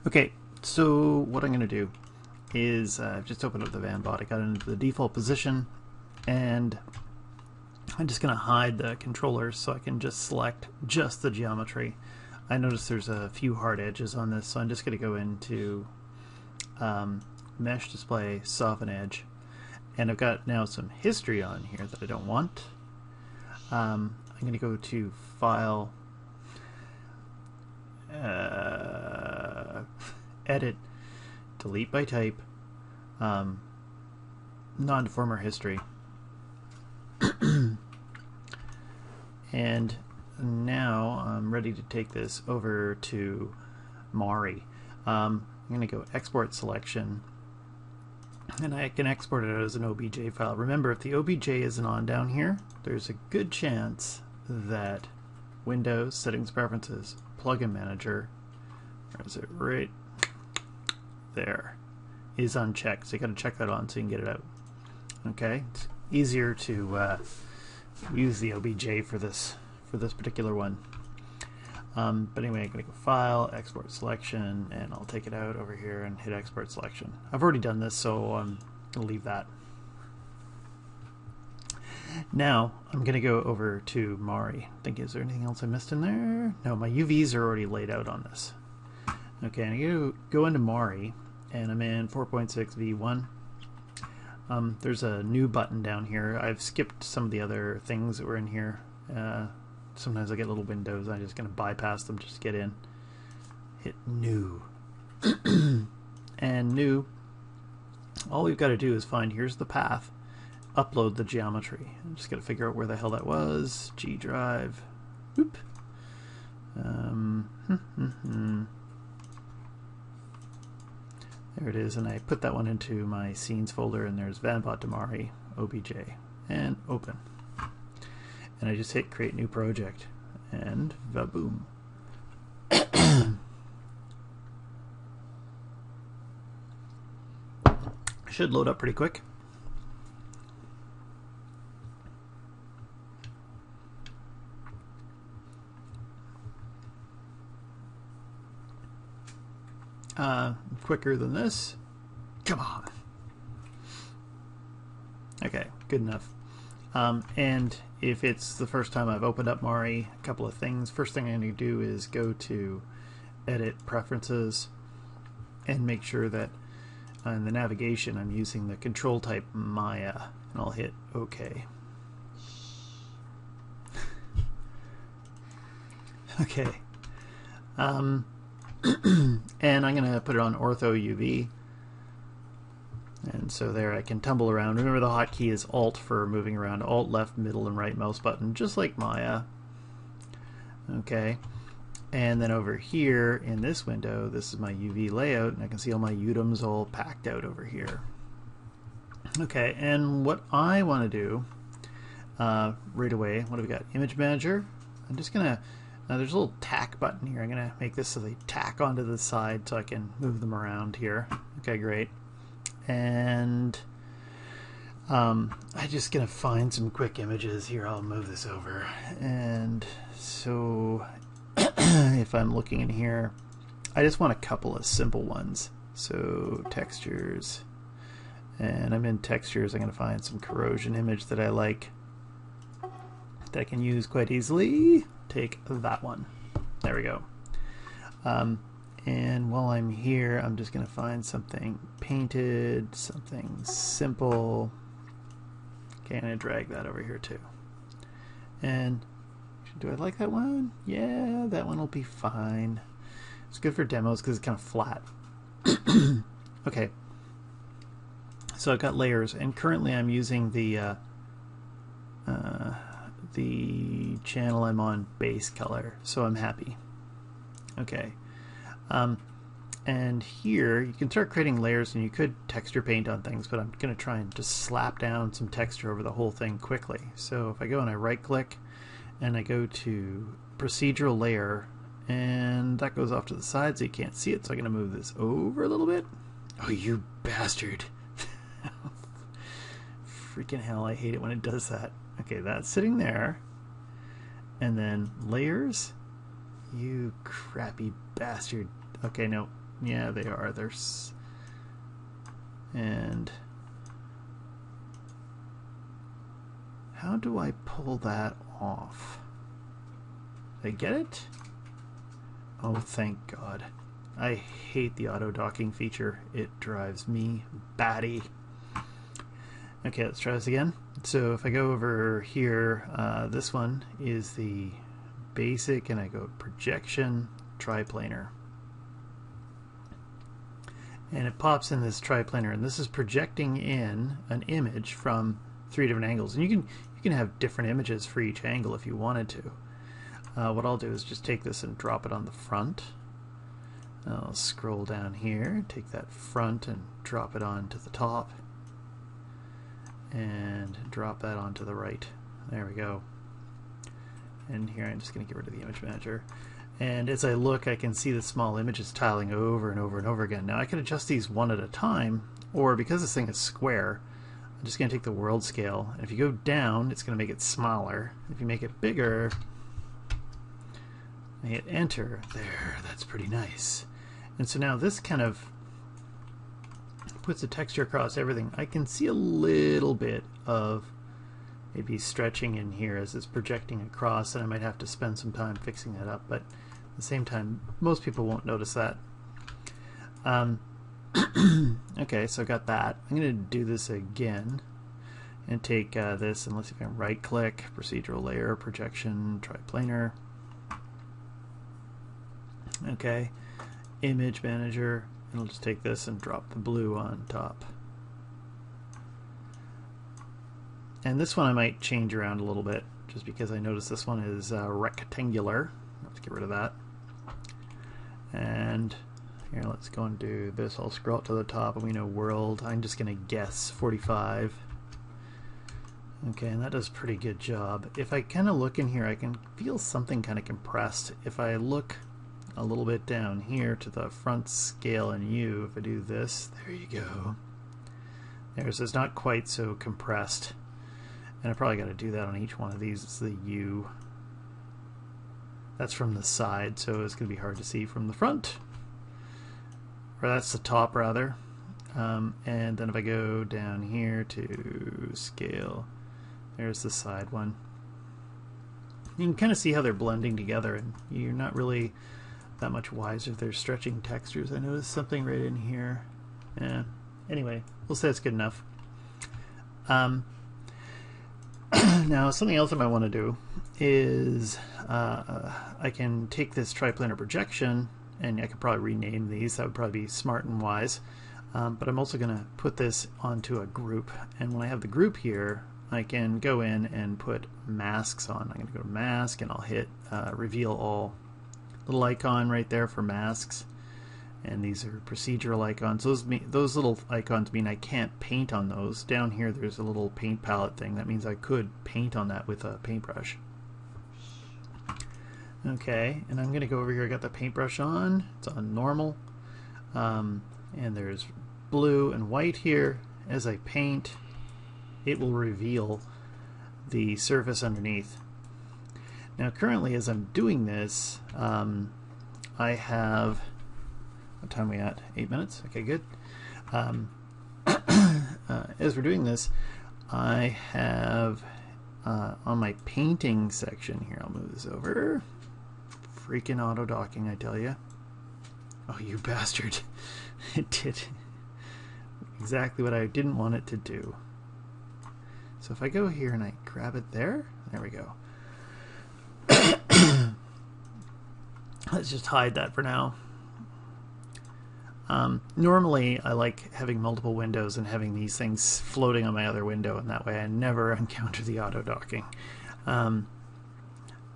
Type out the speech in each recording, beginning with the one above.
Okay, so what I'm going to do is I've just opened up the Vanbot. I got into the default position, and I'm just going to hide the controllers so I can just select just the geometry. I notice there's a few hard edges on this, so I'm just going to go into Mesh Display, Soften Edge, and I've got now some history on here that I don't want. I'm going to go to File, Edit, Delete by Type, Non-Deformer History. And now I'm ready to take this over to Mari. I'm going to go Export Selection, and I can export it as an OBJ file. Remember, if the OBJ isn't on down here, there's a good chance that Windows, Settings, Preferences, Plugin Manager, where is it? Right there, is unchecked. So you got to check that on so you can get it out. Okay, it's easier to use the OBJ for this particular one. But anyway, I'm going to go File, Export Selection, and I'll take it out over here and hit Export Selection. I've already done this, so I'm going to leave that. Now I'm going to go over to Mari. I think, is there anything else I missed in there? No, my UVs are already laid out on this. Okay, I'm going to go into Mari, and I'm in 4.6 V1. There's a new button down here. I've skipped some of the other things that were in here. Sometimes I get little windows. I'm just going to bypass them just to get in. Hit New. And New, all we've got to do is find, here's the path, upload the geometry. I'm just going to figure out where the hell that was. G drive. Oop. There it is, and I put that one into my scenes folder, and there's Vanbot Mari, OBJ, and open. And I just hit create new project, and vaboom. Should load up pretty quick. Quicker than this. Come on. Okay, good enough. And if it's the first time I've opened up Mari, a couple of things. First thing I'm going to do is go to Edit, Preferences, and make sure that in the navigation I'm using the control type Maya, and I'll hit OK. Okay. And I'm going to put it on Ortho UV. And so there I can tumble around. Remember, the hotkey is Alt for moving around. Alt, left, middle, and right mouse button, just like Maya. Okay. And then over here in this window, this is my UV layout, and I can see all my UDOMs all packed out over here. Okay, and what I want to do right away, what have we got? Image Manager. I'm just going to, there's a little tack button here. I'm going to make this so they tack onto the side so I can move them around here. Okay, great. And I'm just going to find some quick images here. I'll move this over. And so if I'm looking in here, I just want a couple of simple ones. So textures. And I'm in textures. I'm going to find some corrosion image that I like that I can use quite easily. Take that one. There we go. And while I'm here, I'm just going to find something painted, something simple. Okay, I'm going to drag that over here too. And do I like that one? Yeah, that one will be fine. It's good for demos because it's kind of flat. Okay. So I've got layers, and currently I'm using the channel I'm on base color, so I'm happy. Okay. And here you can start creating layers, and you could texture paint on things, but I'm going to try and just slap down some texture over the whole thing quickly. So if I go and I right click and I go to procedural layer, and that goes off to the side so you can't see it, so I'm going to move this over a little bit. Oh, you bastard. Freaking hell, I hate it when it does that. Okay, that's sitting there. And then layers. You crappy bastard. Okay, no. Yeah, they are. And how do I pull that off? Did I get it? Oh, thank God. I hate the auto docking feature. It drives me batty. Okay, let's try this again. So if I go over here, this one is the basic, and I go projection, triplanar. And it pops in this triplanar, and this is projecting in an image from 3 different angles. And you can have different images for each angle if you wanted to. What I'll do is just take this and drop it on the front. I'll scroll down here, take that front and drop it onto the top, and drop that onto the right. There we go. And here I'm just going to get rid of the image manager. And as I look, I can see the small images tiling over and over and over again. Now I can adjust these one at a time, or because this thing is square, I'm just going to take the world scale. And if you go down, it's going to make it smaller. If you make it bigger, I hit enter. There, that's pretty nice. And so now this kind of puts the texture across everything. I can see a little bit of maybe stretching in here as it's projecting across, and I might have to spend some time fixing that up, but at the same time, most people won't notice that. Okay, so I got that. I'm going to do this again and take this, and let's see if I can right click, procedural layer, projection, triplanar. Okay, image manager, and I'll just take this and drop the blue on top. And this one I might change around a little bit, just because I noticed this one is rectangular. Let's get rid of that. And here, let's go and do this. I'll scroll up to the top, and we know world. I'm just going to guess 45. Okay, and that does a pretty good job. If I kind of look in here, I can feel something kind of compressed. If I look a little bit down here to the front scale and U, if I do this, there you go. There, so it's not quite so compressed. And I probably got to do that on each one of these. It's the U. That's from the side, so it's going to be hard to see from the front. Or that's the top, rather. And then if I go down here to scale, there's the side one. You can kind of see how they're blending together, and you're not really that much wiser if they're stretching textures. I noticed something right in here. Yeah. Anyway, we'll say it's good enough. Now, something else I might want to do is I can take this triplanar projection, and I could probably rename these. That would probably be smart and wise. But I'm also going to put this onto a group. And when I have the group here, I can go in and put masks on. I'm going to go to mask, and I'll hit reveal all. Little icon right there for masks. And these are procedural icons. Those little icons mean I can't paint on those. Down here there's a little paint palette thing. That means I could paint on that with a paintbrush. Okay, and I'm going to go over here. I got the paintbrush on. It's on normal. And there's blue and white here. As I paint, it will reveal the surface underneath. Now currently, as I'm doing this, I have... What time are we at? 8 minutes? Okay, good. As we're doing this, I have on my painting section here, I'll move this over. Freaking auto docking, I tell you. Oh, you bastard. It did exactly what I didn't want it to do. So if I go here and I grab it there we go. Let's just hide that for now. Normally I like having multiple windows and having these things floating on my other window, and that way I never encounter the auto docking.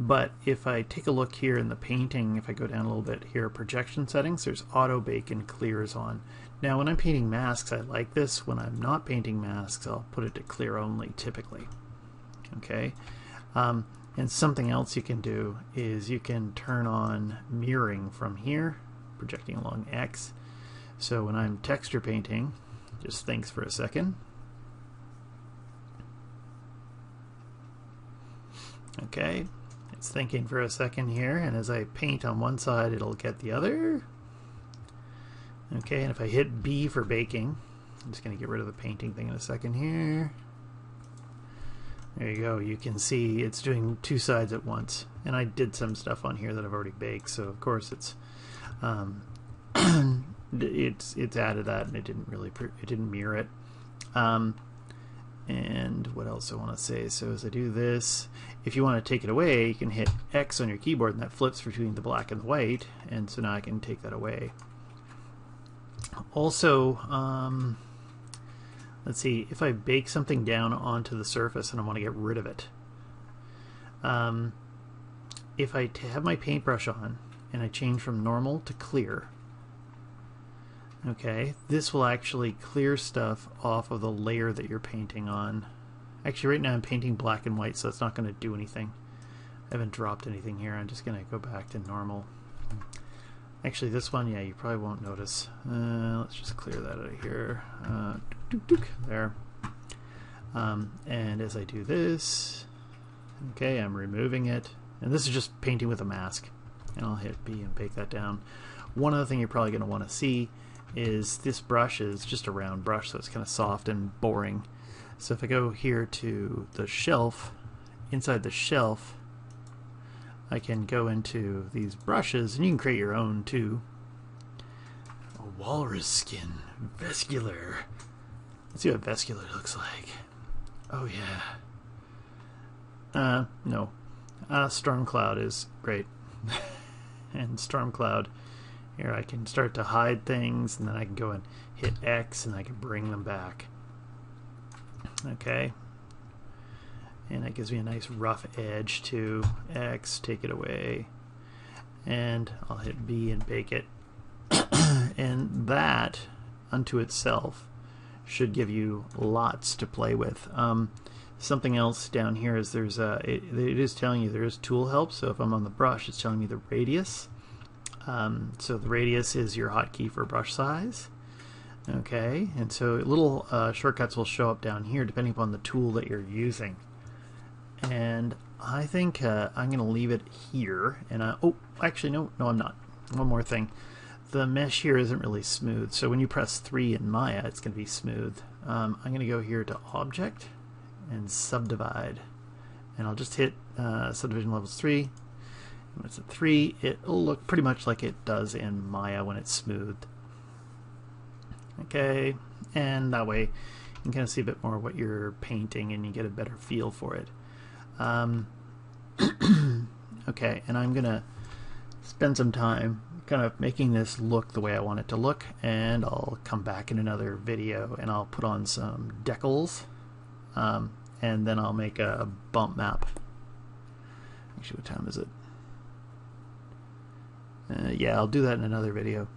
But if I take a look here in the painting, if I go down a little bit here, projection settings, there's auto bake and clear is on. Now when I'm painting masks, I like this. When I'm not painting masks, I'll put it to clear only typically. Okay. And something else you can do is you can turn on mirroring from here, projecting along X. So when I'm texture painting, just thinks for a second. Okay, it's thinking for a second here, and as I paint on one side, it'll get the other. Okay, and if I hit B for baking, I'm just going to get rid of the painting thing in a second here. There you go. You can see it's doing two sides at once. And I did some stuff on here that I've already baked, so of course it's it's added that, and it didn't mirror it. And what else I want to say? So as I do this, if you want to take it away, you can hit X on your keyboard, and that flips between the black and the white. And so now I can take that away. Also, let's see, if I bake something down onto the surface and I want to get rid of it, if I have my paintbrush on and I change from normal to clear, okay, this will actually clear stuff off of the layer that you're painting on. Actually, right now I'm painting black and white, so it's not going to do anything. I haven't dropped anything here. I'm just going to go back to normal. Actually, this one, yeah, you probably won't notice. Let's just clear that out of here. There. And as I do this, okay, I'm removing it. And this is just painting with a mask. And I'll hit B and bake that down. One other thing you're probably going to want to see is this brush is just a round brush, so it's kind of soft and boring. So if I go here to the shelf, inside the shelf, I can go into these brushes, and you can create your own too. A walrus skin, Vescular. Let's see what Vescular looks like. Oh yeah. No. Storm Cloud is great. And Storm Cloud, here I can start to hide things, and then I can go and hit X, and I can bring them back. Okay. And that gives me a nice rough edge to X, take it away, and I'll hit B and bake it. And that unto itself should give you lots to play with. Something else down here is there's it is telling you there is tool help. So if I'm on the brush, it's telling me the radius. So the radius is your hotkey for brush size. Okay, and so little shortcuts will show up down here depending upon the tool that you're using. And I think I'm going to leave it here. And oh, actually, no, I'm not. One more thing. The mesh here isn't really smooth, so when you press 3 in Maya, it's going to be smooth. I'm going to go here to Object and Subdivide. And I'll just hit Subdivision Levels 3. When it's at 3, it'll look pretty much like it does in Maya when it's smooth. Okay, and that way you can kind of see a bit more what you're painting, and you get a better feel for it. Okay, and I'm gonna spend some time kind of making this look the way I want it to look, and I'll come back in another video and I'll put on some decals, and then I'll make a bump map. Actually, what time is it? Yeah, I'll do that in another video.